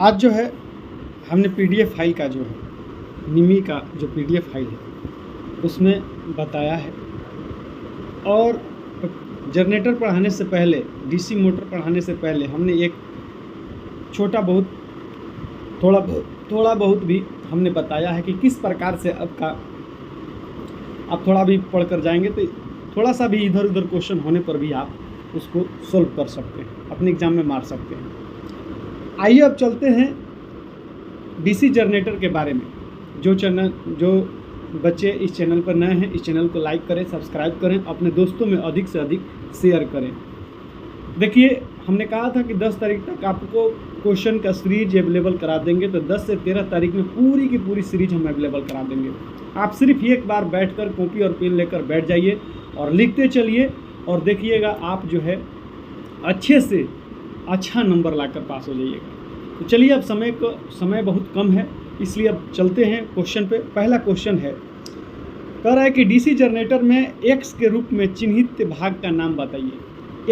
आज जो है हमने पीडीएफ फाइल का जो है निमी का जो पीडीएफ फाइल है उसमें बताया है, और जनरेटर पढ़ाने से पहले, डीसी मोटर पढ़ाने से पहले हमने एक थोड़ा बहुत भी हमने बताया है कि किस प्रकार से आप थोड़ा भी पढ़ कर जाएंगे तो थोड़ा सा भी इधर उधर क्वेश्चन होने पर भी आप उसको सोल्व कर सकते हैं, अपने एग्ज़ाम में मार सकते हैं। आइए अब चलते हैं डीसी जनरेटर के बारे में। जो बच्चे इस चैनल पर नए हैं, इस चैनल को लाइक करें, सब्सक्राइब करें, अपने दोस्तों में अधिक से अधिक शेयर करें। देखिए, हमने कहा था कि 10 तारीख तक आपको क्वेश्चन का सीरीज अवेलेबल करा देंगे, तो 10 से 13 तारीख में पूरी की पूरी सीरीज हम अवेलेबल करा देंगे। आप सिर्फ एक बार बैठकर कॉपी और पेन लेकर बैठ जाइए और लिखते चलिए, और देखिएगा आप जो है अच्छे से अच्छा नंबर लाकर पास हो जाइएगा। तो चलिए, अब समय बहुत कम है, इसलिए अब चलते हैं क्वेश्चन पे। पहला क्वेश्चन है, कह रहा है कि डीसी जनरेटर में एक्स के रूप में चिन्हित भाग का नाम बताइए।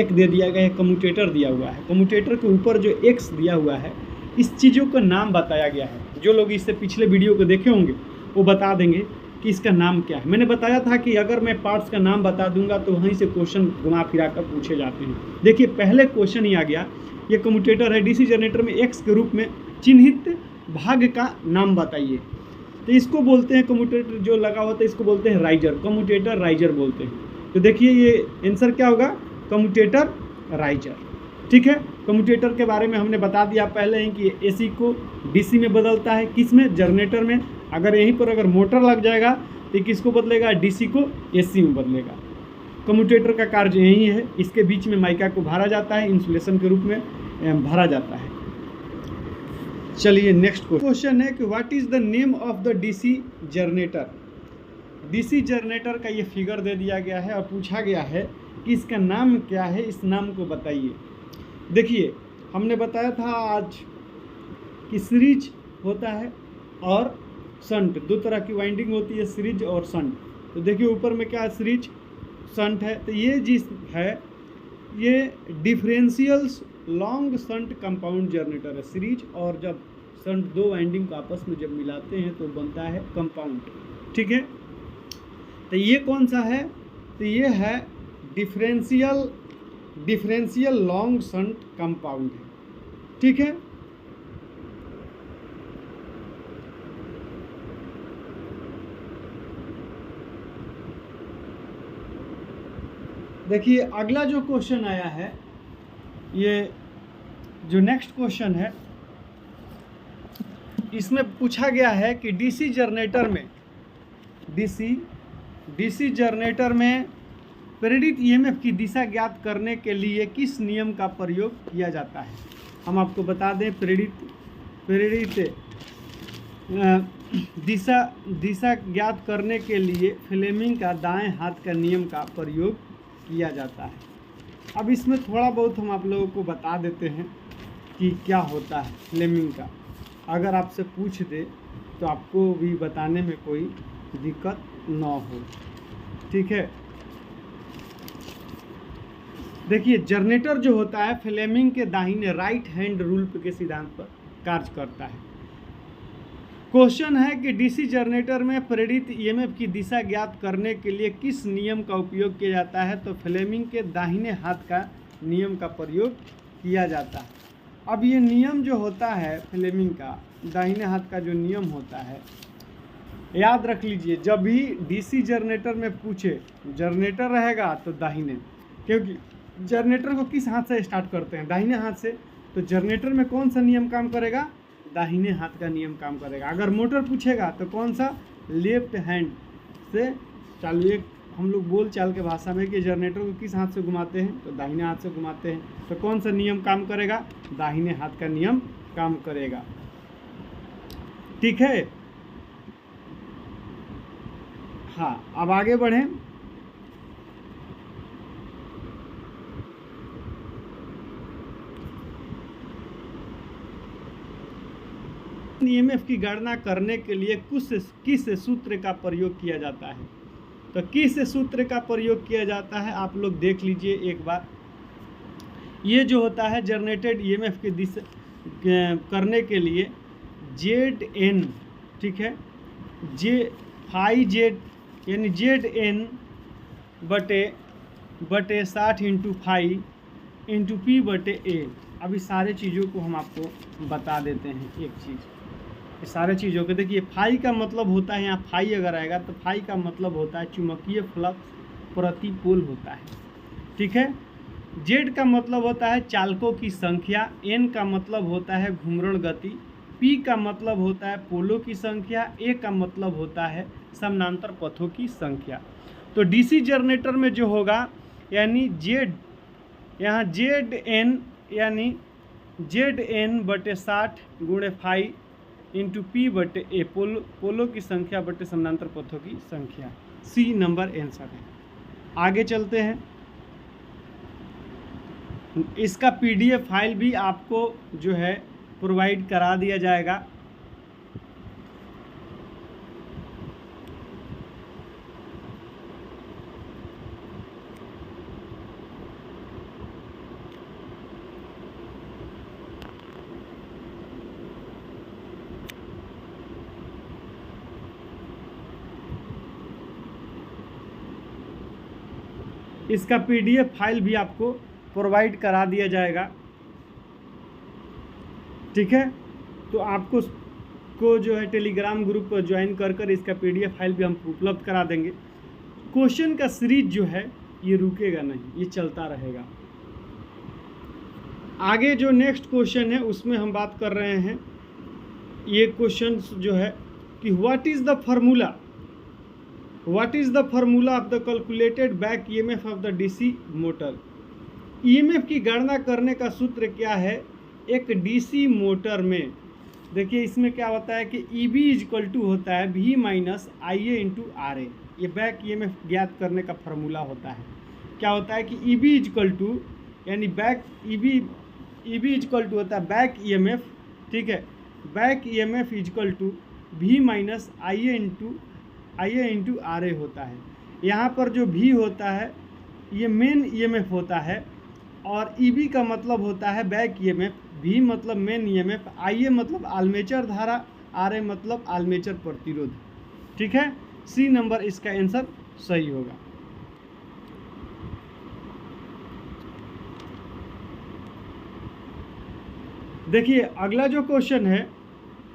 एक दे दिया गया है, कम्यूटेटर दिया हुआ है, कम्यूटेटर के ऊपर जो एक्स दिया हुआ है, इस चीज़ों का नाम बताया गया है। जो लोग इससे पिछले वीडियो को देखे होंगे वो बता देंगे कि इसका नाम क्या है। मैंने बताया था कि अगर मैं पार्ट्स का नाम बता दूंगा तो वहीं से क्वेश्चन घुमा फिरा कर पूछे जाते हैं। देखिए, पहले क्वेश्चन ही आ गया, ये कम्यूटेटर है, डीसी जनरेटर में एक्स के रूप में चिन्हित भाग का नाम बताइए। तो इसको बोलते हैं, कम्यूटेटर जो लगा होता है इसको बोलते हैं राइजर, कम्यूटेटर राइजर बोलते हैं। तो देखिए, ये आंसर क्या होगा, कम्यूटेटर राइजर। ठीक है, कम्यूटेटर के बारे में हमने बता दिया पहले ही कि एसी को डीसी में बदलता है, किस में, जनरेटर में। अगर यहीं पर अगर मोटर लग जाएगा तो किसको बदलेगा, डीसी को एसी में बदलेगा। कम्यूटेटर का कार्य यही है, इसके बीच में माइका को भरा जाता है, इंसुलेशन के रूप में भरा जाता है। चलिए, नेक्स्ट क्वेश्चन है कि what is the name of the DC generator. DC generator का ये फिगर दे दिया गया है और पूछा गया है कि इसका नाम क्या है, इस नाम को बताइए। देखिए, हमने बताया था आज कि सीरीज होता है और शंट, दो तरह की वाइंडिंग होती है, सीरीज और शंट। तो देखिए, ऊपर में क्या है, सीरीज, शंट है। तो ये जिस है ये differential long shunt compound generator है। सीरीज और जब शंट दो वाइंडिंग को आपस में जब मिलाते हैं तो बनता है कंपाउंड। ठीक है, तो ये कौन सा है, तो ये है डिफरेंशियल लॉन्ग शंट कंपाउंड है। ठीक है, देखिए, अगला जो क्वेश्चन आया है, ये जो नेक्स्ट क्वेश्चन है, इसमें पूछा गया है कि डीसी जनरेटर में प्रेरित ईएमएफ की दिशा ज्ञात करने के लिए किस नियम का प्रयोग किया जाता है। हम आपको बता दें, प्रेरित दिशा ज्ञात करने के लिए फ्लेमिंग का दाएं हाथ का नियम का प्रयोग किया जाता है। अब इसमें थोड़ा बहुत हम आप लोगों को बता देते हैं कि क्या होता है फ्लेमिंग का। अगर आपसे पूछ दे तो आपको भी बताने में कोई दिक्कत ना हो। ठीक है, देखिए, जनरेटर जो होता है फ्लेमिंग के दाहिने राइट हैंड रूल के सिद्धांत पर कार्य करता है। क्वेश्चन है कि डीसी जनरेटर में प्रेरित ईएमएफ की दिशा ज्ञात करने के लिए किस नियम का उपयोग किया जाता है। तो फ्लेमिंग के दाहिने हाथ का नियम का प्रयोग किया जाता है। अब ये नियम जो होता है फ्लेमिंग का दाहिने हाथ का जो नियम होता है, याद रख लीजिए, जब भी डीसी जनरेटर में पूछे, जनरेटर रहेगा तो दाहिने, क्योंकि जनरेटर को किस हाथ से स्टार्ट करते हैं, दाहिने हाथ से। तो जनरेटर में कौन सा नियम काम करेगा, दाहिने हाथ का नियम काम करेगा। अगर मोटर पूछेगा तो कौन सा, लेफ्ट हैंड से चालू। एक हम लोग बोल चाल के भाषा में कि जनरेटर को किस हाथ से घुमाते हैं, तो दाहिने हाथ से घुमाते हैं। तो कौन सा नियम काम करेगा, दाहिने हाथ का नियम काम करेगा। ठीक है, हाँ, अब आगे बढ़ें। ईएमएफ की गणना करने के लिए किस सूत्र का प्रयोग किया जाता है। तो किस सूत्र का प्रयोग किया जाता है आप लोग देख लीजिए एक बार। ये जो होता है जनरेटेड ईएमएफ की दिशा करने के लिए जेड एन, ठीक है, फाई जेड यानी जेड एन बटे 60 इंटू फाई इंटू पी बटे ए। अभी सारे चीज़ों को हम आपको बता देते हैं एक चीज़, ये सारे चीज़ों के देखिए, फाई का मतलब होता है, यहाँ फाई अगर आएगा तो फाई का मतलब होता है चुंबकीय फ्लक्स प्रति पोल होता है, ठीक है। जेड का मतलब होता है चालकों की संख्या, एन का मतलब होता है घूर्णन गति, पी का मतलब होता है पोलों की संख्या, ए का मतलब होता है समानांतर पथों की संख्या। तो डीसी जनरेटर में जो होगा यानी जेड, यहाँ जेड एन यानी जेड एन बटे 60 गुणे फाई इंटू पी बटे ए, पोलों की संख्या बटे समानांतर पथों की संख्या। सी नंबर आंसर है। आगे चलते हैं, इसका पीडीएफ फाइल भी आपको जो है प्रोवाइड करा दिया जाएगा। इसका पीडीएफ फाइल भी आपको प्रोवाइड करा दिया जाएगा, ठीक है। तो आपको को जो है टेलीग्राम ग्रुप पर ज्वाइन कर इसका पीडीएफ फाइल भी हम उपलब्ध करा देंगे। क्वेश्चन का सीरीज जो है ये रुकेगा नहीं, ये चलता रहेगा। आगे जो नेक्स्ट क्वेश्चन है उसमें हम बात कर रहे हैं, ये क्वेश्चन जो है कि what is the formula of the calculated back EMF of the DC motor. EMF की गणना करने का सूत्र क्या है एक डीसी मोटर में। देखिए इसमें क्या होता है कि ईबी इक्वल टू होता है V minus I A into R A. ये बैक ईएमएफ ज्ञात करने का फार्मूला होता है। क्या होता है कि ईबी इक्वल टू यानी बैक ईबी इक्वल टू होता है बैक ईएमएफ, ठीक है। Back EMF equal to V minus I A into R A होता है। यहाँ पर जो भी होता है ये मेन ईएमएफ होता है और ईबी का मतलब होता है बैक ईएमएफ, भी मतलब मेन ईएमएफ, आई ए मतलब आर्मेचर धारा, आर ए मतलब आर्मेचर प्रतिरोध, ठीक है। सी नंबर इसका आंसर सही होगा। देखिए अगला जो क्वेश्चन है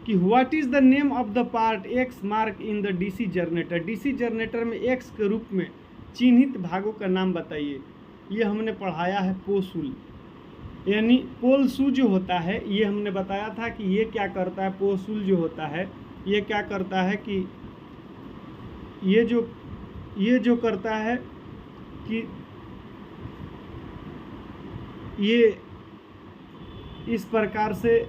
कि what is the name of the part x mark in the DC generator. DC generator में एक्स के रूप में चिन्हित भागों का नाम बताइए। ये हमने पढ़ाया है पोसूल, यानी पोलसू जो होता है ये हमने बताया था कि ये क्या करता है। पोसूल जो होता है ये क्या करता है कि ये जो करता है कि ये इस प्रकार से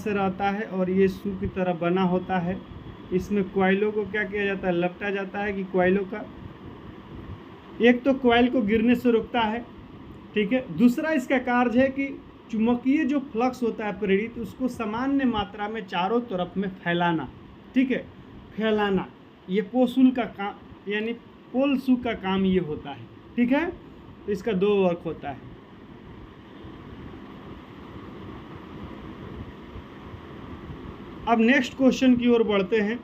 रहता है और ये सू की तरह बना होता है। इसमें कॉइलों को क्या किया जाता है, लपटा जाता है कि कॉइलों का एक तो कॉइल को गिरने से रोकता है, ठीक है। दूसरा इसका कार्य है कि चुंबकीय जो फ्लक्स होता है प्रेरित उसको सामान्य मात्रा में चारों तरफ में फैलाना, ठीक है, फैलाना। ये पोसूल का काम यानी पोलसू का काम ये होता है, ठीक है। तो इसका दो वर्क होता है। अब नेक्स्ट क्वेश्चन की ओर बढ़ते हैं।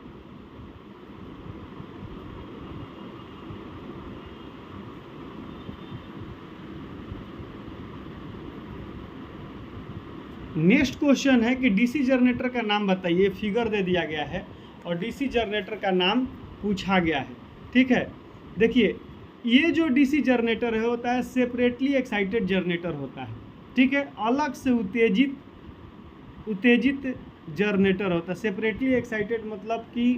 नेक्स्ट क्वेश्चन है कि डीसी जनरेटर का नाम बताइए। फिगर दे दिया गया है और डीसी जनरेटर का नाम पूछा गया है, ठीक है। देखिए ये जो डीसी जनरेटर है होता है सेपरेटली एक्साइटेड जनरेटर होता है, ठीक है। अलग से उत्तेजित जनरेटर होता है। सेपरेटली एक्साइटेड मतलब कि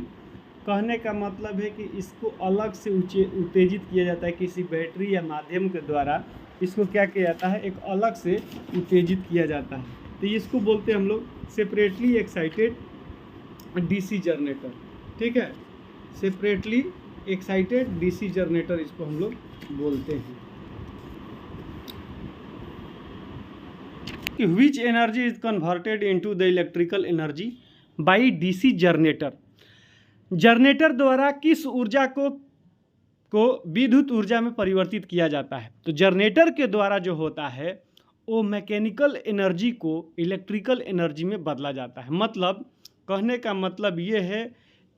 कहने का मतलब है कि इसको अलग से उत्तेजित किया जाता है किसी बैटरी या माध्यम के द्वारा। इसको क्या किया जाता है, एक अलग से उत्तेजित किया जाता है। तो इसको बोलते हैं हम लोग सेपरेटली एक्साइटेड डीसी जनरेटर, ठीक है। सेपरेटली एक्साइटेड डीसी जनरेटर इसको हम लोग बोलते हैं। Which energy is converted into the electrical energy by DC generator. Generator द्वारा किस ऊर्जा को को विद्युत ऊर्जा में परिवर्तित किया जाता है। तो जनरेटर के द्वारा जो होता है वो मैकेनिकल एनर्जी को इलेक्ट्रिकल एनर्जी में बदला जाता है। मतलब कहने का मतलब ये है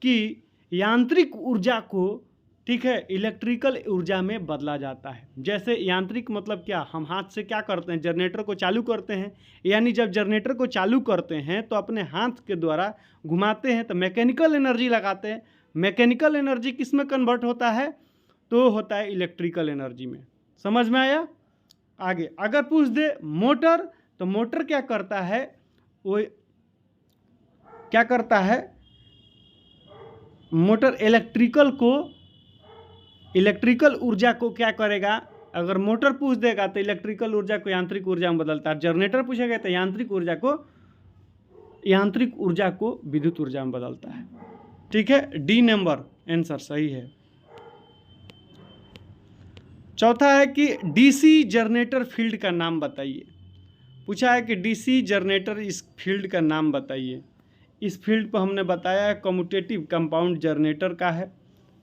कि यांत्रिक ऊर्जा को, ठीक है, इलेक्ट्रिकल ऊर्जा में बदला जाता है। जैसे यांत्रिक मतलब क्या, हम हाथ से क्या करते हैं, जनरेटर को चालू करते हैं, यानी जब जनरेटर को चालू करते हैं तो अपने हाथ के द्वारा घुमाते हैं तो मैकेनिकल एनर्जी लगाते हैं। मैकेनिकल एनर्जी किस में कन्वर्ट होता है, तो होता है इलेक्ट्रिकल एनर्जी में। समझ में आया। आगे अगर पूछ दे मोटर, तो मोटर क्या करता है, वो क्या करता है, मोटर इलेक्ट्रिकल ऊर्जा को क्या करेगा। अगर मोटर पूछ देगा तो इलेक्ट्रिकल ऊर्जा को यांत्रिक ऊर्जा में बदलता है। जनरेटर पूछेगा तो यांत्रिक ऊर्जा को विद्युत ऊर्जा में बदलता है। ठीक है, डी नंबर आंसर सही है। चौथा है कि डीसी जनरेटर फील्ड का नाम बताइए। पूछा है कि डीसी जनरेटर इस फील्ड का नाम बताइए। इस फील्ड पर हमने बताया है कम्यूटेटिव कंपाउंड जनरेटर का है।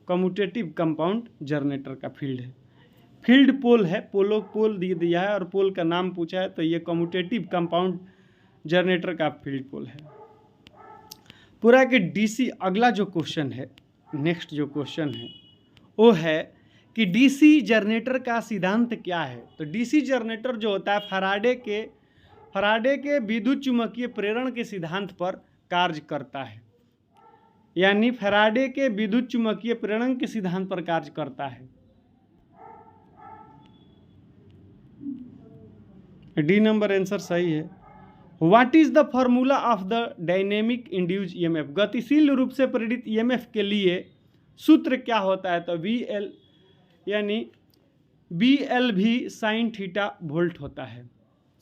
कम्यूटेटिव कंपाउंड जनरेटर का फील्ड है। फील्ड पोल है, पोल दिया है और पोल का नाम पूछा है, तो ये कम्यूटेटिव कंपाउंड जनरेटर का फील्ड पोल है। पूरा कि डीसी, अगला जो क्वेश्चन है, नेक्स्ट जो क्वेश्चन है वो है कि डीसी जनरेटर का सिद्धांत क्या है। तो डीसी जनरेटर जो होता है फैराडे के विद्युत चुम्बकीय प्रेरण के सिद्धांत पर कार्य करता है। यानी फैराडे के विद्युत चुम्बकीय प्रेरण के सिद्धांत पर कार्य करता है। डी नंबर आंसर सही है। What is the formula of the dynamic induced EMF. गतिशील रूप से प्रेरित ईएमएफ के लिए सूत्र क्या होता है, तो VL यानी BL भी साइन थीटा वोल्ट होता है।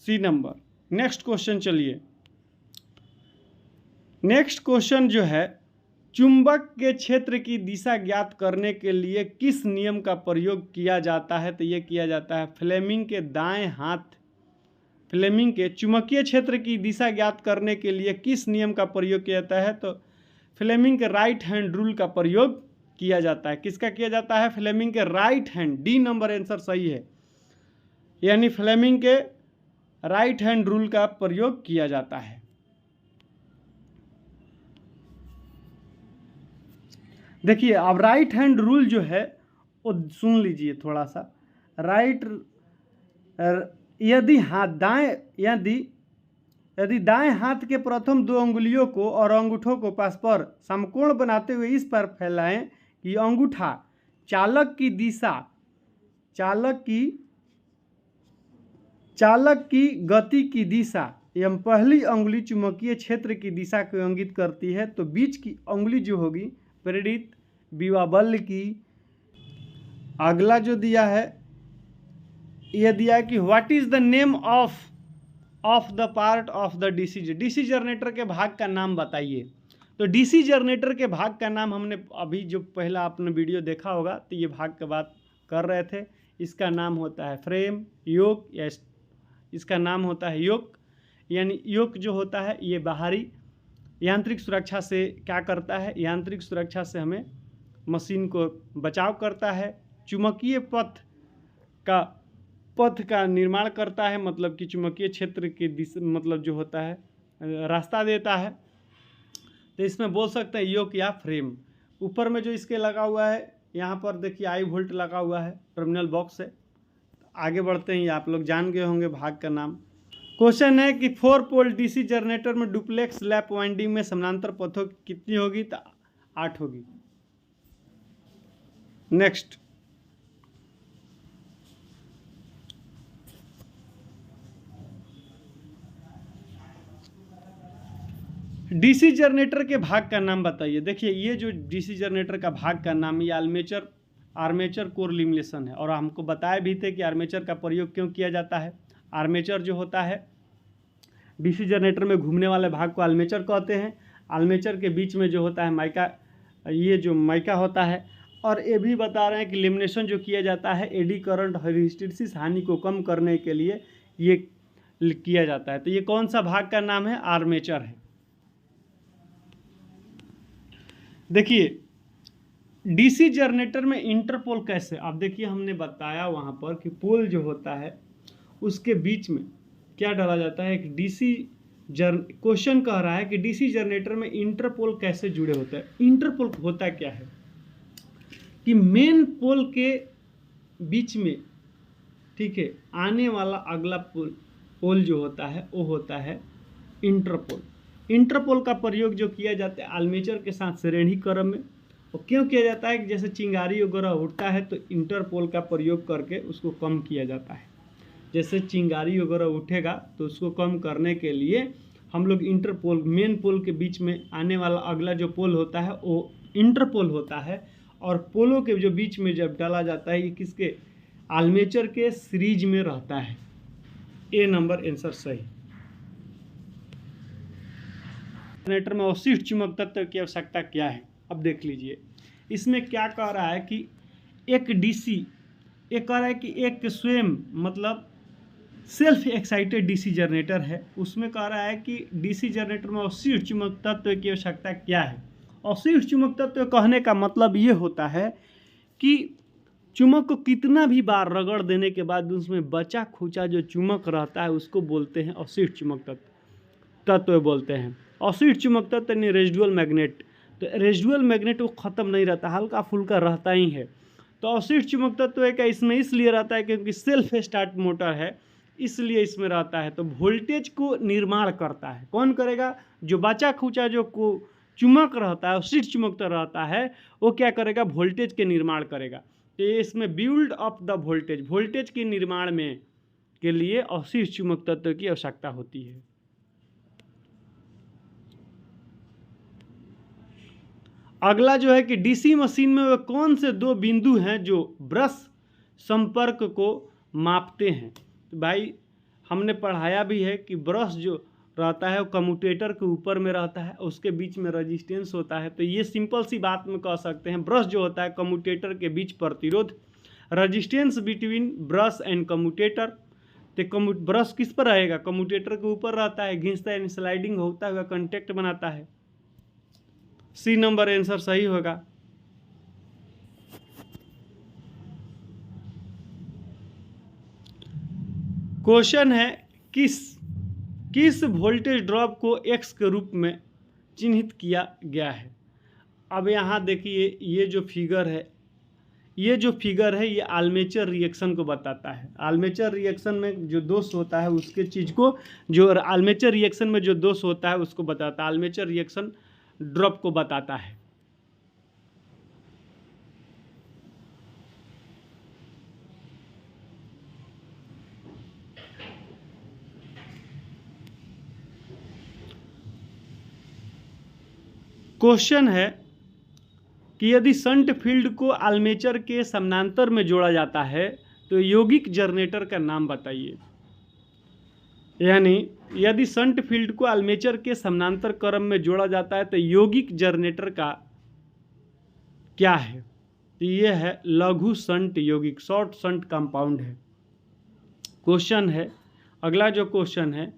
C number. नेक्स्ट क्वेश्चन चलिए। नेक्स्ट क्वेश्चन जो है, चुंबक के क्षेत्र की दिशा ज्ञात करने के लिए किस नियम का प्रयोग किया जाता है, तो ये किया जाता है फ्लेमिंग के दाएं हाथ। फ्लेमिंग के चुंबकीय क्षेत्र की दिशा ज्ञात करने के लिए किस नियम का प्रयोग किया जाता है, तो फ्लेमिंग के राइट हैंड रूल का प्रयोग किया जाता है। किसका किया जाता है, फ्लेमिंग के right hand. D number answer सही है। यानी फ्लेमिंग के राइट हैंड रूल का प्रयोग किया जाता है। देखिए अब राइट हैंड रूल जो है वो सुन लीजिए थोड़ा सा। यदि दाएं हाथ के प्रथम दो अंगुलियों को और अंगूठों को परस्पर समकोण बनाते हुए इस पर फैलाएं कि अंगूठा चालक की गति की दिशा एवं पहली अंगुली चुंबकीय क्षेत्र की दिशा को इंगित करती है, तो बीच की अंगुली जो होगी प्रेरित विभव बल की। अगला जो दिया है, यह दिया है कि what is the name of the part of the DC generator के भाग का नाम बताइए। तो डीसी जनरेटर के भाग का नाम हमने अभी जो पहला आपने वीडियो देखा होगा तो ये भाग की बात कर रहे थे। इसका नाम होता है फ्रेम, योक, या इसका नाम होता है योक। यानी योक जो होता है ये बाहरी यांत्रिक सुरक्षा से क्या करता है, यांत्रिक सुरक्षा से हमें मशीन को बचाव करता है। चुंबकीय पथ का निर्माण करता है, मतलब कि चुंबकीय क्षेत्र के दिशा मतलब जो होता है रास्ता देता है। तो इसमें बोल सकते हैं योक या फ्रेम। ऊपर में जो इसके लगा हुआ है यहाँ पर देखिए I वोल्ट लगा हुआ है, टर्मिनल बॉक्स है। आगे बढ़ते हैं, आप लोग जान गए होंगे भाग का नाम। क्वेश्चन है कि 4 पोल डीसी जनरेटर में डुप्लेक्स लैप वाइंडिंग में समानांतर पथों कितनी होगी, तो 8 होगी। नेक्स्ट, डीसी जनरेटर के भाग का नाम बताइए। देखिए ये जो डीसी जनरेटर का भाग का नाम, ये आर्मेचर कोर लिमिनेशन है। और हमको बताए भी थे कि आर्मेचर का प्रयोग क्यों किया जाता है। आर्मेचर जो होता है डीसी जनरेटर में घूमने वाले भाग को आर्मेचर कहते हैं। आर्मेचर के बीच में जो होता है माइका, ये जो माइका होता है। और ये भी बता रहे हैं कि लेमिनेशन जो किया जाता है एडी करंट हिस्टैरिसीस हानि को कम करने के लिए ये किया जाता है। तो ये कौन सा भाग का नाम है, आर्मेचर है। देखिए डीसी जनरेटर में इंटरपोल कैसे, आप देखिए हमने बताया वहाँ पर कि पोल जो होता है उसके बीच में क्या डाला जाता है, एक डीसी क्वेश्चन कह रहा है कि डीसी जनरेटर में इंटरपोल कैसे जुड़े होते हैं। इंटरपोल होता क्या है कि मेन पोल के बीच में, ठीक है, आने वाला अगला पोल जो होता है वो होता है इंटरपोल। इंटरपोल का प्रयोग जो किया जाता है आर्मेचर के साथ श्रेणी क्रम में, और क्यों किया जाता है कि जैसे चिंगारी वगैरह उठता है तो इंटरपोल का प्रयोग करके उसको कम किया जाता है। जैसे चिंगारी वगैरह उठेगा तो उसको कम करने के लिए हम लोग इंटरपोल, मेन पोल के बीच में आने वाला अगला जो पोल होता है वो इंटरपोल होता है। और पोलों के जो बीच में जब डाला जाता है ये किसके, आर्मेचर के सीरीज में रहता है। ए नंबर आंसर सही। जनरेटर में अवशिष्ट चुंबक तत्व की आवश्यकता क्या है, अब देख लीजिए। इसमें क्या कह रहा है कि एक डीसी, एक कह रहा है कि एक स्वयं मतलब सेल्फ एक्साइटेड डीसी जनरेटर है, उसमें कह रहा है कि डीसी जनरेटर में अवशिष्ट चुंबक तत्व की आवश्यकता क्या है। अवशिष्ट चुंबक तत्व कहने का मतलब ये होता है कि चुंबक को कितना भी बार रगड़ देने के बाद उसमें बचा खुचा जो चुंबक रहता है उसको बोलते हैं अवशिष्ट चुंबक तत्व बोलते हैं। अवशिष्ट चुंबक तत्व यानी रेजिडुअल मैग्नेट, तो रेजिडुअल मैग्नेट वो ख़त्म नहीं रहता, हल्का फुल्का रहता ही है। तो अवशिष्ट चुंबक तत्व का इसमें इसलिए रहता है क्योंकि सेल्फ स्टार्ट मोटर है, इसलिए इसमें रहता है। तो वोल्टेज को निर्माण करता है, कौन करेगा, जो बचा खुचा जो चुंबक रहता है, अवशिष्ट चुंबक रहता है, वो क्या करेगा, वोल्टेज के निर्माण करेगा। तो इसमें build up the voltage, voltage के निर्माण में के लिए अवशिष्ट चुंबक तत्व की आवश्यकता होती है। अगला जो है कि डीसी मशीन में वे कौन से दो बिंदु हैं जो ब्रश संपर्क को मापते हैं। तो भाई हमने पढ़ाया भी है कि ब्रश जो रहता है वो कम्यूटेटर के ऊपर में रहता है, उसके बीच में रेजिस्टेंस होता है। तो ये सिंपल सी बात में कह सकते हैं, ब्रश जो होता है कम्यूटेटर के बीच प्रतिरोध, resistance between brush and commutator. तो ब्रश किस पर रहेगा, कम्यूटेटर के ऊपर रहता है, घिसता है, स्लाइडिंग होता हुआ कंटेक्ट बनाता है। सी नंबर आंसर सही होगा। क्वेश्चन है किस वोल्टेज ड्रॉप को एक्स के रूप में चिन्हित किया गया है। अब यहाँ देखिए ये जो फिगर है ये आर्मेचर रिएक्शन को बताता है। आर्मेचर रिएक्शन में जो दोष होता है उसके चीज़ को, जो आर्मेचर रिएक्शन में जो दोष होता है उसको बताता है, आर्मेचर रिएक्शन ड्रॉप को बताता है। क्वेश्चन है कि यदि शंट फील्ड को आर्मेचर के समानांतर में जोड़ा जाता है तो यौगिक जनरेटर का नाम बताइए। यानी यदि शंट फील्ड को आर्मेचर के समानांतर क्रम में जोड़ा जाता है तो यौगिक जनरेटर का क्या है, तो ये है लघु शंट यौगिक, शॉर्ट शंट कंपाउंड है। क्वेश्चन है, अगला जो क्वेश्चन है,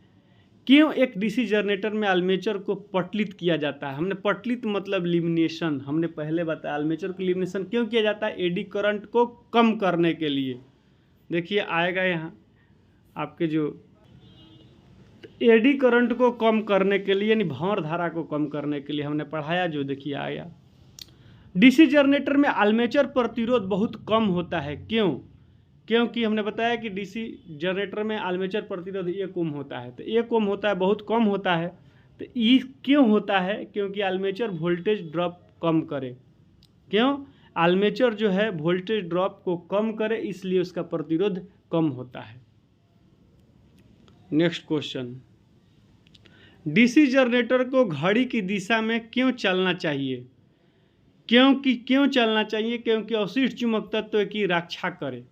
क्यों एक डीसी जनरेटर में आर्मेचर को पटलित किया जाता है। हमने पटलित मतलब लिमिनेशन, हमने पहले बताया आर्मेचर को लिमिनेशन क्यों किया जाता है, एडी करंट को कम करने के लिए। देखिए आएगा यहाँ आपके जो एडी करंट को कम करने के लिए यानी भंवर धारा को कम करने के लिए हमने पढ़ाया, जो देखिए आया। डीसी जनरेटर में आर्मेचर प्रतिरोध बहुत कम होता है, क्यों, क्योंकि हमने बताया कि डीसी जनरेटर में आर्मेचर प्रतिरोध 1 ओम होता है। तो 1 ओम होता है, बहुत कम होता है। तो ये क्यों होता है, क्योंकि आर्मेचर वोल्टेज ड्रॉप कम करे। क्यों, आर्मेचर जो है वोल्टेज ड्रॉप को कम करे, इसलिए उसका प्रतिरोध कम होता है। नेक्स्ट क्वेश्चन, डीसी जनरेटर को घड़ी की दिशा में क्यों चलना चाहिए। क्यों चलना चाहिए, क्योंकि अवशिष्ट चुंबक तत्व की रक्षा करे।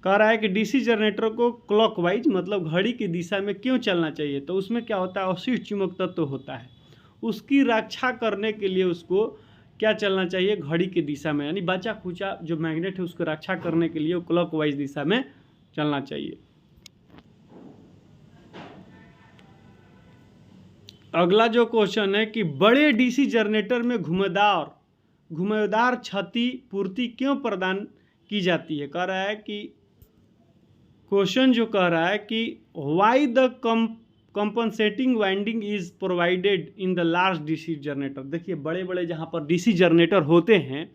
कह रहा है कि डीसी जनरेटर को क्लॉकवाइज मतलब घड़ी की दिशा में क्यों चलना चाहिए। तो उसमें क्या होता है, अवशिष्ट चुंबक तत्व होता है, उसकी रक्षा करने के लिए उसको क्या चलना चाहिए, घड़ी की दिशा में, यानी बचा खुचा जो मैग्नेट है उसको रक्षा करने के लिए वो क्लॉकवाइज दिशा में चलना चाहिए। अगला जो क्वेश्चन है कि बड़े डीसी जनरेटर में घुमावदार घुमावदार क्षतिपूर्ति क्यों प्रदान की जाती है? कह रहा है कि क्वेश्चन जो कह रहा है कि why the compensating winding is provided in the large DC generator. देखिए बड़े बड़े जहाँ पर डीसी जनरेटर होते हैं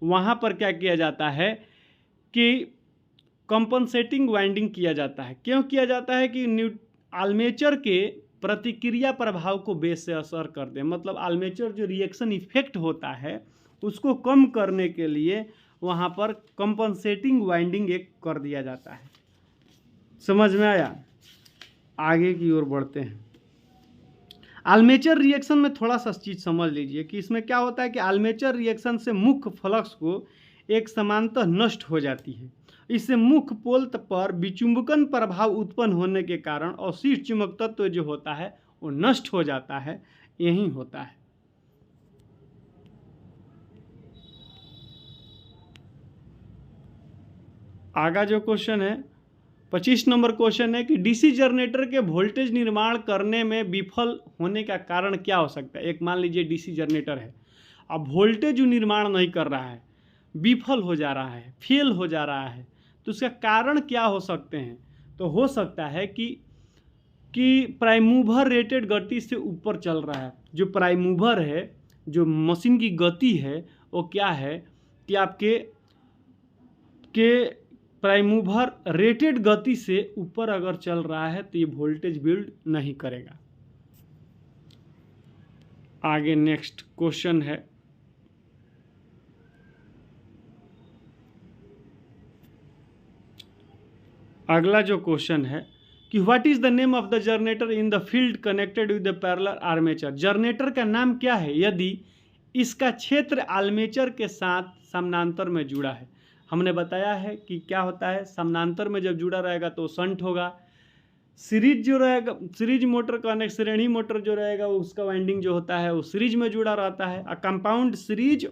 वहाँ पर क्या किया जाता है कि कंपनसेटिंग वाइंडिंग किया जाता है। क्यों किया जाता है? कि आर्मेचर के प्रतिक्रिया प्रभाव को बेस से असर कर दे, मतलब आर्मेचर जो रिएक्शन इफेक्ट होता है उसको कम करने के लिए वहाँ पर कंपनसेटिंग वाइंडिंग एक कर दिया जाता है। समझ में आया? आगे की ओर बढ़ते हैं। आर्मेचर रिएक्शन में थोड़ा सा चीज़ समझ लीजिए कि इसमें क्या होता है कि आर्मेचर रिएक्शन से मुख्य फ्लक्स को एक समानतः नष्ट हो जाती है। इससे मुख्य पोल पर विचुंबकन प्रभाव उत्पन्न होने के कारण अवशिष्ट चुंबक तत्व जो होता है वो नष्ट हो जाता है। यही होता है। आगा जो क्वेश्चन है 25 नंबर क्वेश्चन है कि डीसी जनरेटर के वोल्टेज निर्माण करने में विफल होने का कारण क्या हो सकता है? एक मान लीजिए डीसी जनरेटर है, अब वोल्टेज निर्माण नहीं कर रहा है, विफल हो जा रहा है, फेल हो जा रहा है, तो उसका कारण क्या हो सकते हैं? तो हो सकता है कि प्राइम मूवर रेटेड गति से ऊपर चल रहा है। जो प्राइम मूवर है, जो मशीन की गति है, वो क्या है कि आपके प्राइम मूवर रेटेड गति से ऊपर अगर चल रहा है तो ये वोल्टेज बिल्ड नहीं करेगा। आगे नेक्स्ट क्वेश्चन है अगला जो क्वेश्चन है कि what is the name of the generator in the field connected with the parallel armature. Generator का नाम क्या है यदि इसका क्षेत्र आर्मेचर के साथ समानांतर में जुड़ा है? हमने बताया है कि क्या होता है, समानांतर में जब जुड़ा रहेगा तो शंट होगा। सीरीज जो रहेगा, सीरीज मोटर कनेक्ट, श्रेणी मोटर जो रहेगा उसका वाइंडिंग जो होता है वो सीरीज में जुड़ा रहता है। कंपाउंड सीरीज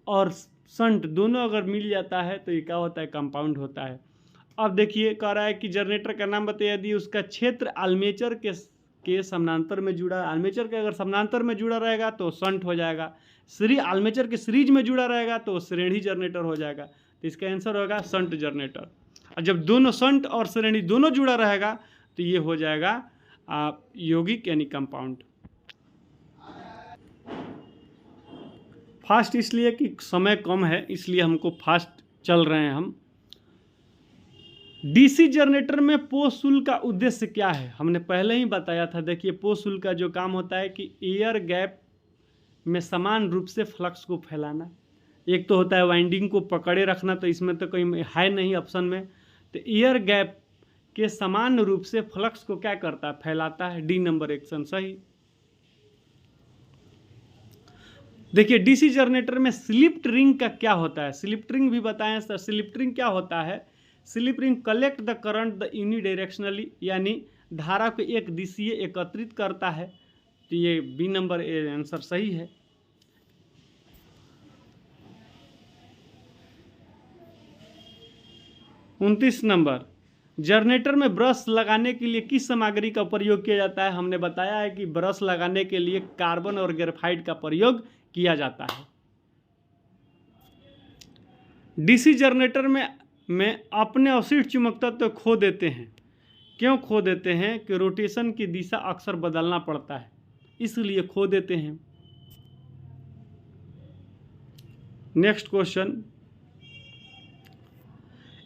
और शंट दोनों अगर मिल जाता है तो ये क्या होता है? कंपाउंड होता है। अब देखिए कह रहा है कि जनरेटर का नाम बताइए यदि उसका क्षेत्र आर्मेचर के समानांतर में जुड़ा, आर्मेचर के अगर समानांतर में जुड़ा रहेगा तो शंट हो जाएगा, आर्मेचर के सीरीज में जुड़ा रहेगा तो श्रेणी जनरेटर हो जाएगा। तो इसका आंसर होगा शंट जनरेटर। और जब दोनों शंट और श्रेणी दोनों जुड़ा रहेगा तो ये हो जाएगा यौगिक यानी कंपाउंड। फास्ट इसलिए कि समय कम है, इसलिए हमको फास्ट चल रहे हैं हम। डीसी जनरेटर में पोस्ट का उद्देश्य क्या है? हमने पहले ही बताया था। देखिए पोस्ट का जो काम होता है कि एयर गैप में समान रूप से फ्लक्स को फैलाना। एक तो होता है वाइंडिंग को पकड़े रखना, तो इसमें तो कोई है नहीं ऑप्शन में। तो एयर गैप के समान रूप से फ्लक्स को क्या करता है? फैलाता है। डी नंबर ऑप्शन सही। देखिए डीसी जनरेटर में स्लिप रिंग का क्या होता है? स्लिप रिंग भी बताएं सर। स्लिप रिंग क्या होता है? Slip ring collect the current the unidirectionally, यानी धारा को एक दिशीय एकत्रित करता है। तो ये बी नंबर आंसर सही है। उनतीस नंबर, जनरेटर में ब्रश लगाने के लिए किस सामग्री का प्रयोग किया जाता है? हमने बताया है कि ब्रश लगाने के लिए कार्बन और ग्रेफाइट का प्रयोग किया जाता है। डीसी जनरेटर में अपने अवशिष्ट चुंबक तत्व खो देते हैं। क्यों खो देते हैं? कि रोटेशन की दिशा अक्सर बदलना पड़ता है, इसलिए खो देते हैं। नेक्स्ट क्वेश्चन,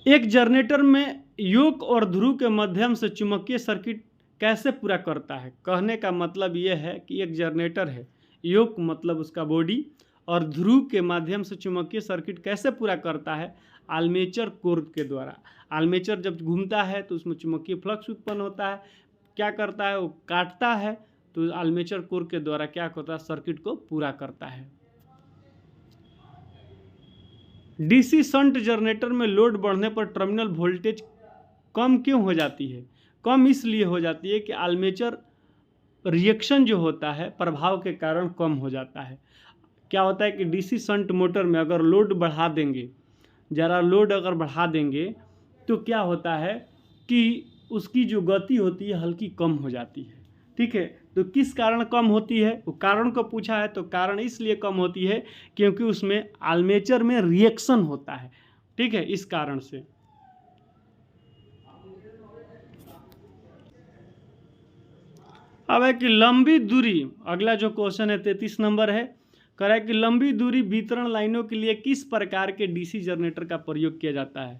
एक जनरेटर में योक और ध्रुव के माध्यम से चुंबकीय सर्किट कैसे पूरा करता है? कहने का मतलब यह है कि एक जनरेटर है, योक मतलब उसका बॉडी, और ध्रुव के माध्यम से चुंबकीय सर्किट कैसे पूरा करता है? आर्मेचर कोर के द्वारा। आर्मेचर जब घूमता है तो उसमें चुंबकीय फ्लक्स उत्पन्न होता है। क्या करता है? वो काटता है, तो आर्मेचर कोर के द्वारा क्या करता है? सर्किट को पूरा करता है। डीसी शंट जनरेटर में लोड बढ़ने पर टर्मिनल वोल्टेज कम क्यों हो जाती है? कम इसलिए हो जाती है कि आर्मेचर रिएक्शन जो होता है प्रभाव के कारण कम हो जाता है। क्या होता है कि डीसी शंट मोटर में अगर लोड बढ़ा देंगे, ज़रा लोड अगर बढ़ा देंगे तो क्या होता है कि उसकी जो गति होती है हल्की कम हो जाती है। ठीक है, तो किस कारण कम होती है, वो कारण को पूछा है। तो कारण इसलिए कम होती है क्योंकि उसमें आर्मेचर में रिएक्शन होता है, ठीक है, इस कारण से। अब है कि लंबी दूरी, अगला जो क्वेश्चन है 33 नंबर है, कह रहा है कि लंबी दूरी वितरण लाइनों के लिए किस प्रकार के डीसी जनरेटर का प्रयोग किया जाता है।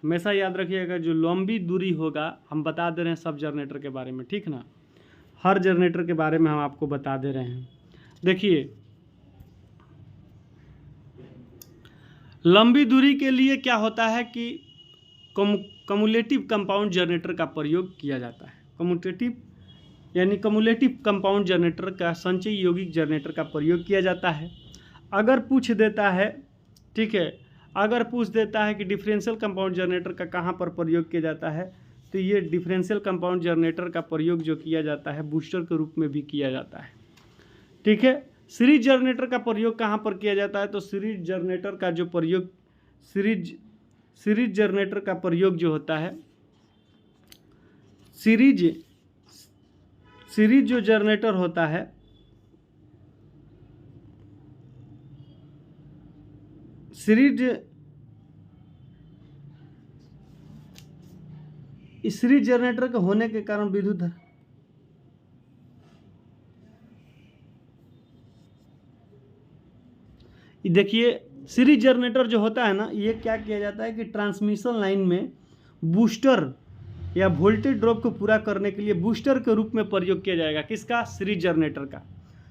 हमेशा याद रखिएगा, जो लंबी दूरी होगा, हम बता दे रहे हैं सब जनरेटर के बारे में, ठीक ना, हर जनरेटर के बारे में हम आपको बता दे रहे हैं। देखिए, लंबी दूरी के लिए क्या होता है कि कम्युलेटिव कंपाउंड जनरेटर का प्रयोग किया जाता है। कम्युलेटिव कंपाउंड जनरेटर का, संचय यौगिक जनरेटर का प्रयोग किया जाता है। अगर पूछ देता है, ठीक है, अगर पूछ देता है कि डिफरेंशियल कंपाउंड जनरेटर का कहाँ पर प्रयोग किया जाता है, तो ये डिफरेंशियल कंपाउंड जनरेटर का प्रयोग जो किया जाता है बूस्टर के रूप में भी किया जाता है, ठीक है। सीरीज जनरेटर का प्रयोग कहाँ पर किया जाता है, तो सीरीज जनरेटर का जो प्रयोग, सीरीज जनरेटर का प्रयोग जो होता है, सीरीज जो जनरेटर होता है, सीरीज जनरेटर के होने के कारण विद्युत, देखिए सीरीज जनरेटर जो होता है ना, ये क्या किया जाता है कि ट्रांसमिशन लाइन में बूस्टर या वोल्टेज ड्रॉप को पूरा करने के लिए बूस्टर के रूप में प्रयोग किया जाएगा। किसका? सीरीज जनरेटर का।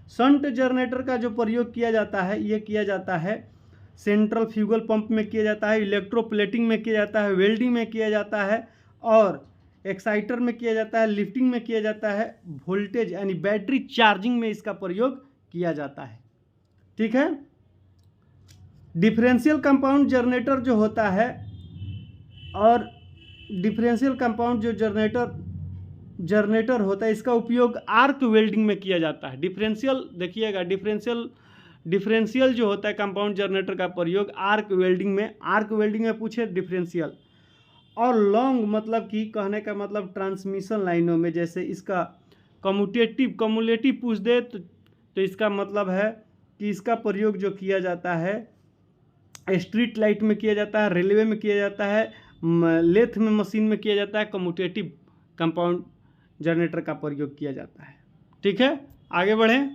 शंट जनरेटर का जो प्रयोग किया जाता है, ये किया जाता है सेंट्रल फ्यूगल पंप में किया जाता है, इलेक्ट्रोप्लेटिंग में किया जाता है, वेल्डिंग में किया जाता है, और एक्साइटर में किया जाता है, लिफ्टिंग में किया जाता है, वोल्टेज यानी बैटरी चार्जिंग में इसका प्रयोग किया जाता है, ठीक है। डिफरेंशियल कंपाउंड जनरेटर जो होता है, और डिफरेंशियल कंपाउंड जो जनरेटर होता है, इसका उपयोग आर्क वेल्डिंग में किया जाता है। डिफरेंशियल देखिएगा, डिफरेंशियल जो होता है कंपाउंड जनरेटर का प्रयोग आर्क वेल्डिंग में पूछे डिफरेंशियल, और लॉन्ग मतलब कि कहने का मतलब ट्रांसमिशन लाइनों में, जैसे इसका कम्युलेटिव पूछ दे तो इसका मतलब है कि इसका प्रयोग जो किया जाता है स्ट्रीट लाइट में किया जाता है, रेलवे में किया जाता है, लेथ में मशीन में किया जाता है, कम्युटेटिव कंपाउंड जनरेटर का प्रयोग किया जाता है, ठीक है। आगे बढ़ें।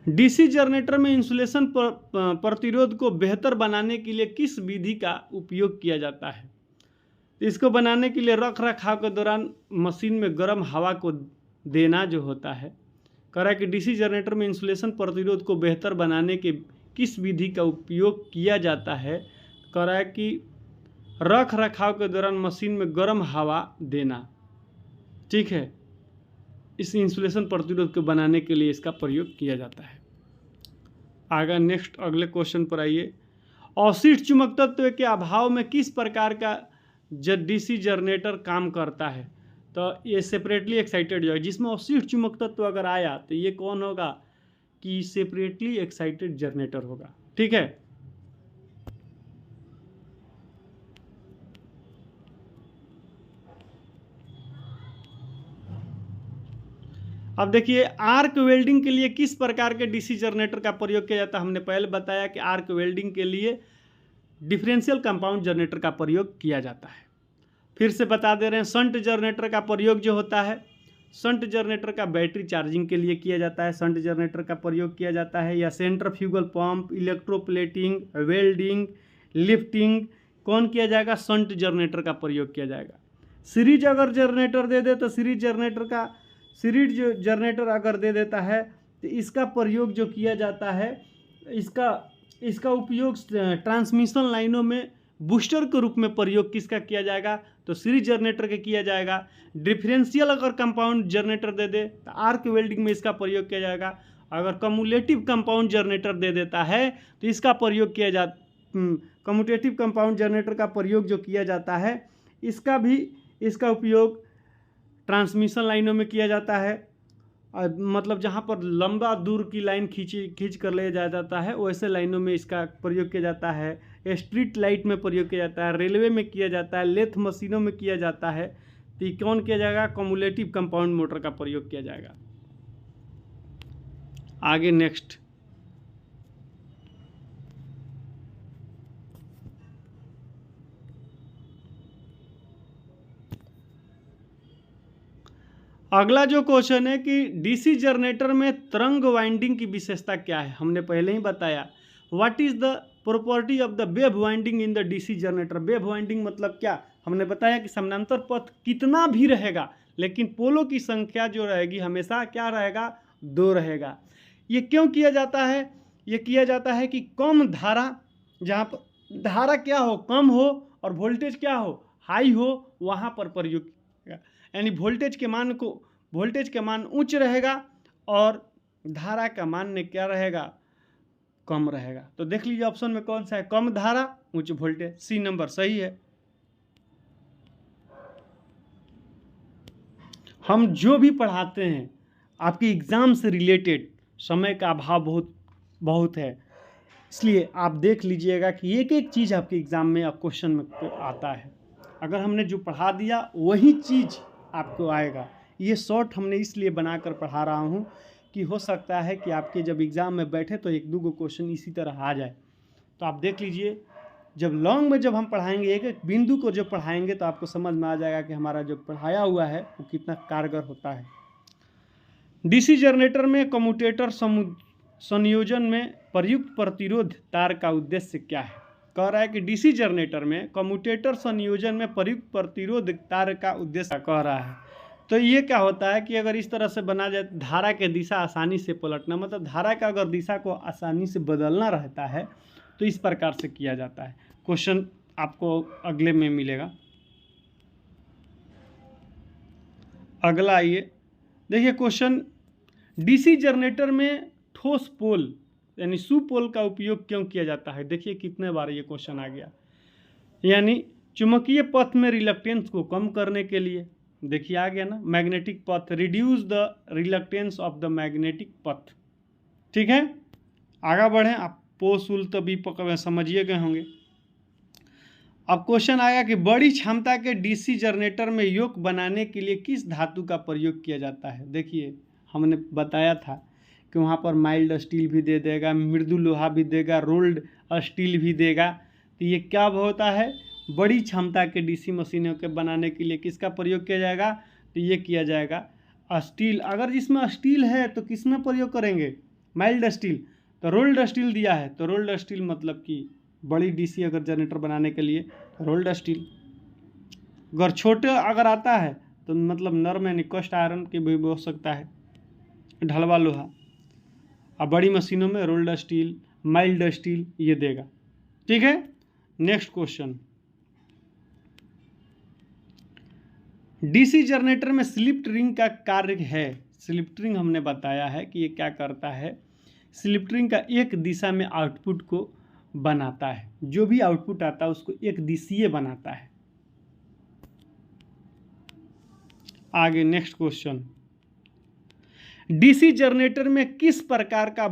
डीसी जनरेटर में इंसुलेशन प्रतिरोध को बेहतर बनाने के लिए किस विधि का उपयोग किया जाता है। इसको बनाने के लिए रख रखाव के दौरान मशीन में गर्म हवा को देना जो होता है। कह रहा है कि डीसी जनरेटर में इंसुलेशन प्रतिरोध को बेहतर बनाने के किस विधि का उपयोग किया जाता है। कह रहा है कि रख रखाव के दौरान मशीन में गर्म हवा देना, ठीक है, इस इंसुलेशन प्रतिरोध को बनाने के लिए इसका प्रयोग किया जाता है। आगे नेक्स्ट अगले क्वेश्चन पर आइए। अवशिष्ट चुंबक तत्व के अभाव में किस प्रकार का डीसी जनरेटर काम करता है। तो ये सेपरेटली एक्साइटेड जो है, जिसमें अवशिष्ट चुंबक तत्व अगर आया तो ये कौन होगा कि सेपरेटली एक्साइटेड जनरेटर होगा, ठीक है। अब देखिए, आर्क वेल्डिंग के लिए किस प्रकार के डीसी जनरेटर का प्रयोग किया जाता है। हमने पहले बताया कि आर्क वेल्डिंग के लिए डिफरेंशियल कंपाउंड जनरेटर का प्रयोग किया जाता है। फिर से बता दे रहे हैं, शंट जनरेटर का प्रयोग जो होता है, शंट जनरेटर का बैटरी चार्जिंग के लिए किया जाता है, शंट जनरेटर का प्रयोग किया जाता है, या centrifugal pump, electroplating, welding, lifting कौन किया जाएगा, शंट जनरेटर का प्रयोग किया जाएगा। सीरीज अगर जनरेटर दे दे तो सीरीज जनरेटर अगर दे देता है तो इसका प्रयोग जो किया जाता है, इसका उपयोग ट्रांसमिशन लाइनों में बूस्टर के रूप में प्रयोग किसका किया जाएगा, तो सीरीज जनरेटर का किया जाएगा। डिफरेंशियल अगर कंपाउंड जनरेटर दे दे तो आर्क वेल्डिंग में इसका प्रयोग किया जाएगा। अगर कम्युलेटिव कंपाउंड जनरेटर दे देता है तो इसका प्रयोग किया कम्युटेटिव कंपाउंड जनरेटर का प्रयोग जो किया जाता है, इसका उपयोग ट्रांसमिशन लाइनों में किया जाता है। मतलब जहाँ पर लंबा दूर की लाइन खींच कर ले जाया जाता है, वैसे लाइनों में इसका प्रयोग किया जाता है। स्ट्रीट लाइट में प्रयोग किया जाता है, रेलवे में किया जाता है, लेथ मशीनों में किया जाता है। तो ये कौन किया जाएगा? कम्युलेटिव कंपाउंड मोटर का प्रयोग किया जाएगा। आगे नेक्स्ट, अगला जो क्वेश्चन है कि डीसी जनरेटर में तरंग वाइंडिंग की विशेषता क्या है? हमने पहले ही बताया। What is the property of the wave winding in the DC generator? Wave winding मतलब क्या? हमने बताया कि समानांतर पथ कितना भी रहेगा लेकिन पोलों की संख्या जो रहेगी हमेशा क्या रहेगा? 2 रहेगा। ये क्यों किया जाता है? ये किया जाता है कि कम धारा, जहाँ पर धारा क्या हो? कम हो, और वोल्टेज क्या हो? हाई हो, वहाँ पर प्रयोग किया, यानी वोल्टेज के मान उच्च रहेगा और धारा का मान क्या रहेगा? कम रहेगा। तो देख लीजिए ऑप्शन में कौन सा है? कम धारा उच्च वोल्टेज, सी नंबर सही है। हम जो भी पढ़ाते हैं आपके एग्जाम से रिलेटेड, समय का अभाव बहुत है, इसलिए आप देख लीजिएगा कि एक एक चीज़ आपके एग्जाम में क्वेश्चन में आता है। अगर हमने जो पढ़ा दिया वही चीज़ आपको आएगा। ये शॉर्ट हमने इसलिए बनाकर पढ़ा रहा हूँ कि हो सकता है कि आपके जब एग्ज़ाम में बैठे तो 1-2 क्वेश्चन इसी तरह आ जाए। तो आप देख लीजिए, जब लॉन्ग में जब हम पढ़ाएंगे एक एक बिंदु को जब पढ़ाएंगे तो आपको समझ में आ जाएगा कि हमारा जो पढ़ाया हुआ है वो कितना कारगर होता है। डीसी जनरेटर में कम्यूटेटर संयोजन में प्रयुक्त प्रतिरोध तार का उद्देश्य क्या है? कह रहा है कि डीसी जनरेटर में कम्यूटेटर संयोजन में प्रयुक्त प्रतिरोध तार का उद्देश्य कह रहा है। तो ये क्या होता है कि अगर इस तरह से बना जाए, धारा के दिशा आसानी से पलटना, मतलब धारा का अगर दिशा को आसानी से बदलना रहता है तो इस प्रकार से किया जाता है। क्वेश्चन आपको अगले में मिलेगा। अगला आइए देखिए क्वेश्चन, डीसी जनरेटर में ठोस पोल यानी सुपोल का उपयोग क्यों किया जाता है? देखिए कितने बार ये क्वेश्चन आ गया। यानी चुंबकीय पथ में रिलक्टेंस को कम करने के लिए, देखिए आ गया ना, मैग्नेटिक पथ, reduce the reluctance of the magnetic पथ। ठीक है, आगे बढ़ें। आप पोस उल तो भी समझिए गए होंगे। अब क्वेश्चन आया कि बड़ी क्षमता के डीसी जनरेटर में योक बनाने के लिए किस धातु का प्रयोग किया जाता है? देखिए हमने बताया था कि वहाँ पर माइल्ड स्टील भी दे देगा, मृदु लोहा भी देगा, रोल्ड स्टील भी देगा। तो ये क्या होता है? बड़ी क्षमता के डीसी मशीनों के बनाने के लिए किसका प्रयोग किया जाएगा? तो ये किया जाएगा स्टील। अगर जिसमें स्टील है तो किस में प्रयोग करेंगे? Mild steel. तो रोल्ड स्टील दिया है तो रोल्ड स्टील मतलब कि बड़ी डीसी अगर जनरेटर बनाने के लिए रोल्ड स्टील। अगर छोटे अगर आता है तो मतलब नर्म यानी कस्ट आयरन की भी हो सकता है, ढलवा लोहा। अब बड़ी मशीनों में रोल्ड स्टील, माइल्ड स्टील ये देगा। ठीक है, नेक्स्ट क्वेश्चन, डीसी जनरेटर में स्लिप रिंग का कार्य है। स्लिप रिंग हमने बताया है कि ये क्या करता है? स्लिप रिंग का एक दिशा में आउटपुट को बनाता है, जो भी आउटपुट आता है उसको एक दिशीय बनाता है। आगे नेक्स्ट क्वेश्चन, डीसी जनरेटर में किस प्रकार का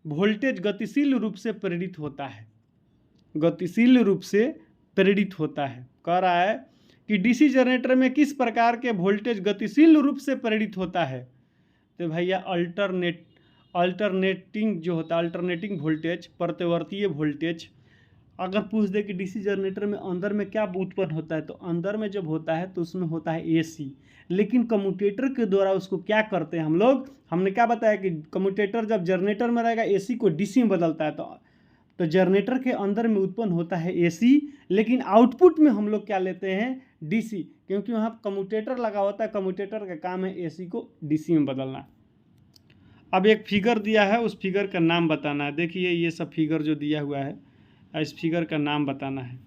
वोल्टेज गतिशील रूप से प्रेरित होता है? गतिशील रूप से प्रेरित होता है। कह रहा है कि डीसी जनरेटर में किस प्रकार के वोल्टेज गतिशील रूप से प्रेरित होता है? तो भैया अल्टरनेटिंग जो होता है, अल्टरनेटिंग वोल्टेज, प्रत्यावर्तीय वोल्टेज। अगर पूछ दे कि डीसी जनरेटर में अंदर में क्या उत्पन्न होता है, तो अंदर में जब होता है तो उसमें होता है एसी, लेकिन कम्यूटेटर के द्वारा उसको क्या करते हैं हम लोग? हमने क्या बताया कि कम्यूटेटर जब जनरेटर में रहेगा एसी को डीसी में बदलता है, तो जनरेटर के अंदर में उत्पन्न होता है एसी, लेकिन आउटपुट में हम लोग क्या लेते हैं? डीसी, क्योंकि वहाँ कम्यूटेटर लगा होता है। कम्यूटेटर का काम है एसी को डीसी में बदलना। अब एक फिगर दिया है, उस फिगर का नाम बताना है। देखिए ये सब फिगर जो दिया हुआ है, इस फिगर का नाम बताना है।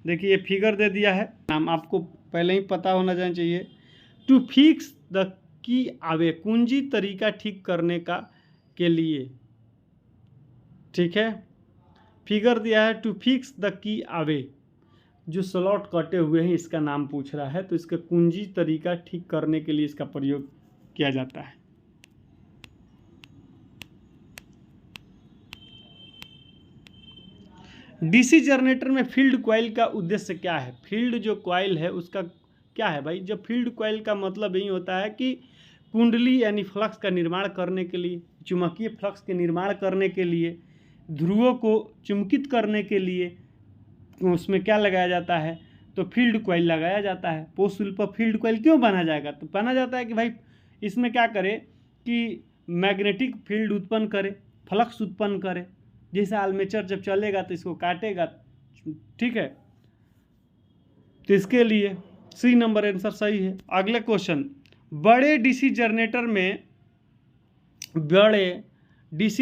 देखिए ये फिगर दे दिया है, नाम आपको पहले ही पता होना चाहिए। To fix the keyway, कुंजी तरीका ठीक करने का के लिए। ठीक है, फिगर दिया है to fix the keyway, जो स्लॉट कटे हुए हैं इसका नाम पूछ रहा है, तो इसका कुंजी तरीका ठीक करने के लिए इसका प्रयोग किया जाता है। डीसी जनरेटर में फील्ड कॉइल का उद्देश्य क्या है? फील्ड जो कॉइल है उसका क्या है भाई? जब फील्ड कॉइल का मतलब यही होता है कि कुंडली यानी फ्लक्स का निर्माण करने के लिए, चुंबकीय फ्लक्स के निर्माण करने के लिए, ध्रुवों को चुंबकित करने के लिए उसमें क्या लगाया जाता है? तो फील्ड कॉइल लगाया जाता है। पोस्ट फिल पर फील्ड कॉइल क्यों बना जाएगा? तो बना जाता है कि भाई इसमें क्या करे कि मैग्नेटिक फील्ड उत्पन्न करे, फ्लक्स उत्पन्न करे। जैसे आर्मेचर जब चलेगा तो इसको काटेगा, ठीक है। तो इसके लिए सी नंबर आंसर सही है। अगले क्वेश्चन, बड़े डीसी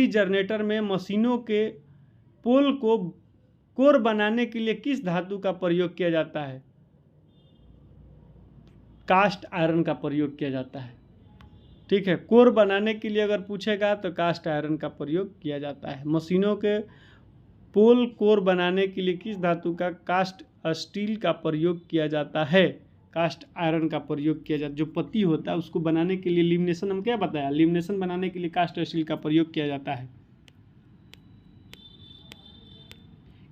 जनरेटर में मशीनों के पोल को कोर बनाने के लिए किस धातु का प्रयोग किया जाता है? कास्ट आयरन का प्रयोग किया जाता है, ठीक है। कोर बनाने के लिए अगर पूछेगा तो कास्ट आयरन का प्रयोग किया जाता है। मशीनों के पोल कोर बनाने के लिए किस धातु का? कास्ट स्टील का प्रयोग किया जाता है, कास्ट आयरन का प्रयोग किया जाता है। जो पत्ती होता है उसको बनाने के लिए लेमिनेशन, हम क्या बताया, लेमिनेशन बनाने के लिए कास्ट स्टील का प्रयोग किया जाता है।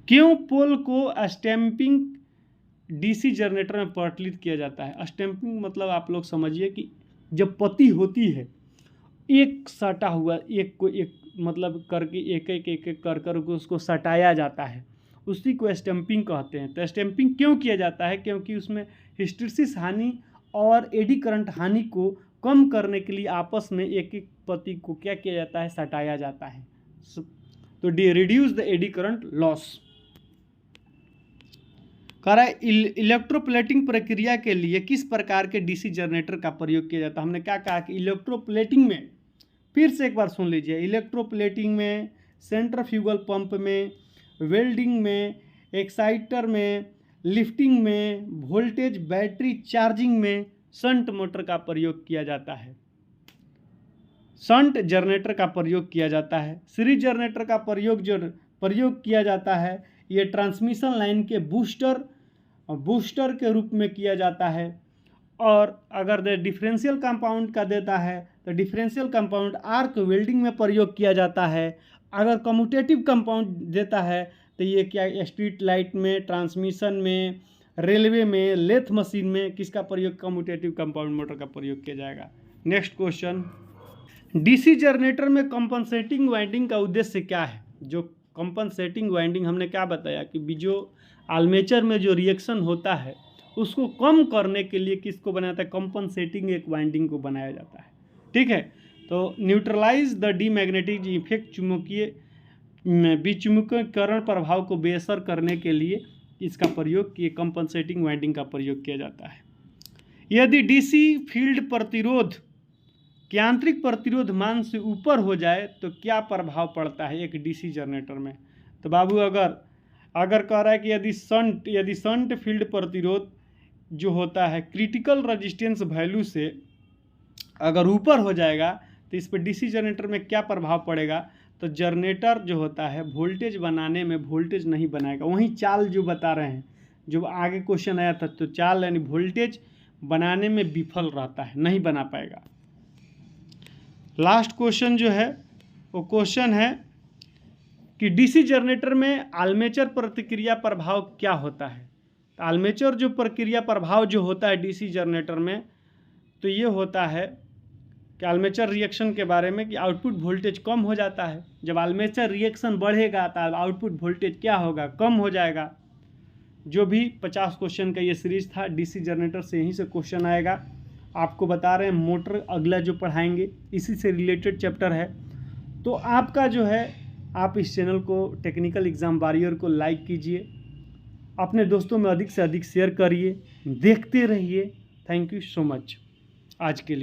क्यों पोल को स्टैंपिंग डीसी जनरेटर में प्रचलित किया जाता है? स्टैंपिंग मतलब आप लोग समझिए कि जब पत्ती होती है एक सटा हुआ, एक को एक मतलब करके एक एक कर उसको सटाया जाता है, उसी को स्टैंपिंग कहते हैं। तो स्टैंपिंग क्यों किया जाता है? क्योंकि उसमें हिस्टैरिसीस हानि और एडी करंट हानि को कम करने के लिए आपस में एक एक पत्ती को क्या किया जाता है? सटाया जाता है। तो reduce the eddy current loss. कह रहा है इलेक्ट्रोप्लेटिंग प्रक्रिया के लिए किस प्रकार के डीसी जनरेटर का प्रयोग किया जाता है? हमने क्या कहा कि इलेक्ट्रोप्लेटिंग में, फिर से एक बार सुन लीजिए, इलेक्ट्रोप्लेटिंग में, सेंट्रीफ्यूगल पंप में, वेल्डिंग में, एक्साइटर में, लिफ्टिंग में, वोल्टेज बैटरी चार्जिंग में शंट मोटर का प्रयोग किया जाता है। शंट जनरेटर का प्रयोग किया जाता है। सीरीज जनरेटर का प्रयोग किया जाता है, ये ट्रांसमिशन लाइन के बूस्टर के रूप में किया जाता है। और अगर डिफरेंशियल कंपाउंड का देता है तो डिफरेंशियल कंपाउंड आर्क वेल्डिंग में प्रयोग किया जाता है। अगर कम्यूटेटिव कंपाउंड देता है तो ये क्या, स्ट्रीट लाइट में, ट्रांसमिशन में, रेलवे में, लेथ मशीन में किसका प्रयोग? कम्यूटेटिव कंपाउंड मोटर का प्रयोग किया जाएगा। नेक्स्ट क्वेश्चन, डीसी जनरेटर में कंपनसेटिंग वाइंडिंग का उद्देश्य क्या है? जो कंपनसेटिंग वाइंडिंग हमने क्या बताया कि जो आर्मेचर में जो रिएक्शन होता है उसको कम करने के लिए किसको बनाया जाता है? कंपनसेटिंग एक वाइंडिंग को बनाया जाता है, ठीक है। तो न्यूट्रलाइज द डीमैग्नेटिक इफेक्ट, चुंबकीय विचुम्बकीकरण प्रभाव को बेअसर करने के लिए इसका प्रयोग किए कंपनसेटिंग वाइंडिंग का प्रयोग किया जाता है। यदि डीसी फील्ड प्रतिरोध के आंतरिक प्रतिरोध मान से ऊपर हो जाए तो क्या प्रभाव पड़ता है एक डीसी जनरेटर में? तो बाबू अगर कह रहा है कि यदि शंट फील्ड प्रतिरोध जो होता है क्रिटिकल रेजिस्टेंस वैल्यू से अगर ऊपर हो जाएगा तो इस पर डीसी जनरेटर में क्या प्रभाव पड़ेगा? तो जनरेटर जो होता है वोल्टेज बनाने में वोल्टेज नहीं बनाएगा। वहीं चाल जो बता रहे हैं, जो आगे क्वेश्चन आया था, तो चाल यानी वोल्टेज बनाने में विफल रहता है, नहीं बना पाएगा। लास्ट क्वेश्चन जो है वो क्वेश्चन है कि डीसी जनरेटर में आर्मेचर प्रतिक्रिया प्रभाव क्या होता है? तो आर्मेचर जो प्रक्रिया प्रभाव जो होता है डीसी जनरेटर में, तो ये होता है कि आर्मेचर रिएक्शन के बारे में कि आउटपुट वोल्टेज कम हो जाता है। जब आर्मेचर रिएक्शन बढ़ेगा तो आउटपुट वोल्टेज क्या होगा? कम हो जाएगा। जो भी 50 क्वेश्चन का ये सीरीज था डीसी जनरेटर से, यहीं से क्वेश्चन आएगा। आपको बता रहे हैं मोटर अगला जो पढ़ाएंगे इसी से रिलेटेड चैप्टर है। तो आपका जो है, आप इस चैनल को टेक्निकल एग्जाम वॉरियर को लाइक कीजिए, अपने दोस्तों में अधिक से अधिक शेयर करिए, देखते रहिए। थैंक यू सो मच आज के लिए।